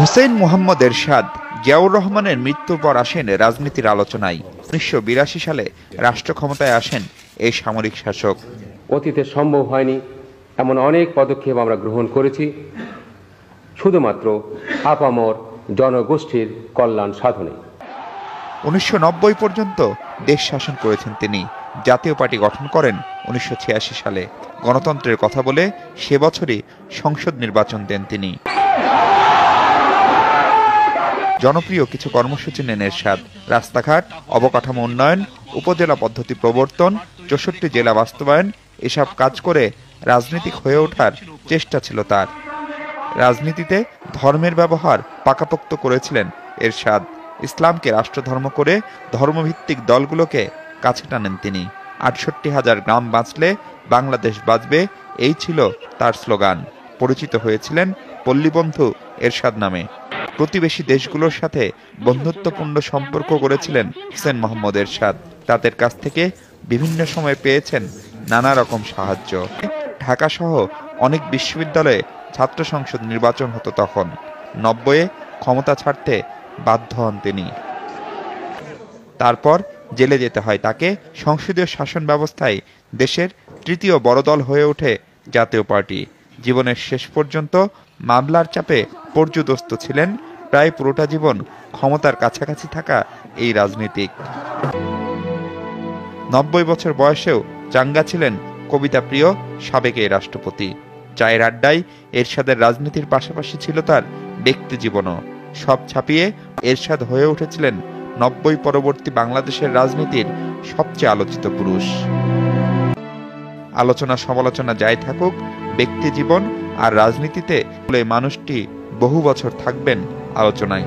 হুসেইন মোহাম্মদ এরশাদ জিয়াউর রহমানের মৃত্যুর পর আসেন রাজনীতির আলোচনায়। ১৯৮২ সালে রাষ্ট্র ক্ষমতায় আসেন এই সামরিক শাসক। অতীতে সম্ভব হয়নি এমন অনেক পদক্ষেপ আমরা গ্রহণ করেছি শুধুমাত্র আপামর জনগোষ্ঠীর কল্যাণ সাধনে। ১৯৯০ পর্যন্ত দেশ শাসন করেছেন তিনি। জাতীয় পার্টি গঠন করেন ১৯৮৬ সালে। গণতন্ত্রের কথা বলে সে বছরই সংসদ নির্বাচন দেন তিনি। জনপ্রিয় কিছু কর্মসূচি নেন এরশাদ। রাস্তাঘাট, অবকাঠামো উন্নয়ন, উপজেলা পদ্ধতি প্রবর্তন, ৬৪ জেলা বাস্তবায়ন, এসব কাজ করে রাজনীতিক হয়ে ওঠার চেষ্টা ছিল তার। রাজনীতিতে ধর্মের ব্যবহার পাকাপোক্ত করেছিলেন এরশাদ। ইসলামকে রাষ্ট্রধর্ম করে ধর্মভিত্তিক দলগুলোকে কাছে টানেন তিনি। ৬৮,০০০ গ্রাম বাঁচলে বাংলাদেশ বাঁচবে, এই ছিল তার স্লোগান। পরিচিত হয়েছিলেন পল্লীবন্ধু এরশাদ নামে। প্রতিবেশী দেশগুলোর সাথে বন্ধুত্বপূর্ণ সম্পর্ক গড়েছিলেন হুসেইন মোহাম্মদ এরশাদ। তাদের কাছ থেকে বিভিন্ন সময় পেয়েছেন নানা রকম সাহায্য। ঢাকা সহ অনেক বিশ্ববিদ্যালয়ে ছাত্র সংসদ নির্বাচন হতো তখন। ৯০-এ ক্ষমতা ছাড়তে বাধ্য হন তিনি। তারপর জেলে যেতে হয় তাকে। সংসদীয় শাসন ব্যবস্থায় দেশের তৃতীয় বড় দল হয়ে ওঠে জাতীয় পার্টি। জীবনের শেষ পর্যন্ত মামলার চাপে পর্যুদস্ত ছিলেন। প্রায় পুরোটা জীবন ক্ষমতার কাছাকাছি থাকা এই রাজনীতিক। ৯০ বছর বয়সেও চাঙ্গা ছিলেন কবিতা প্রিয় সাবেক এই রাষ্ট্রপতি। চায়ের আড্ডায় এরশাদের রাজনীতির পাশাপাশি ছিল তার ব্যক্তি জীবনও। সব ছাপিয়ে এরশাদ হয়ে উঠেছিলেন ৯০ পরবর্তী বাংলাদেশের রাজনীতির সবচেয়ে আলোচিত পুরুষ। আলোচনা সমালোচনা যাই থাকুক, ব্যক্তি জীবন আর রাজনীতিতে মানুষটি বহু বছর থাকবেন আলোচনায়।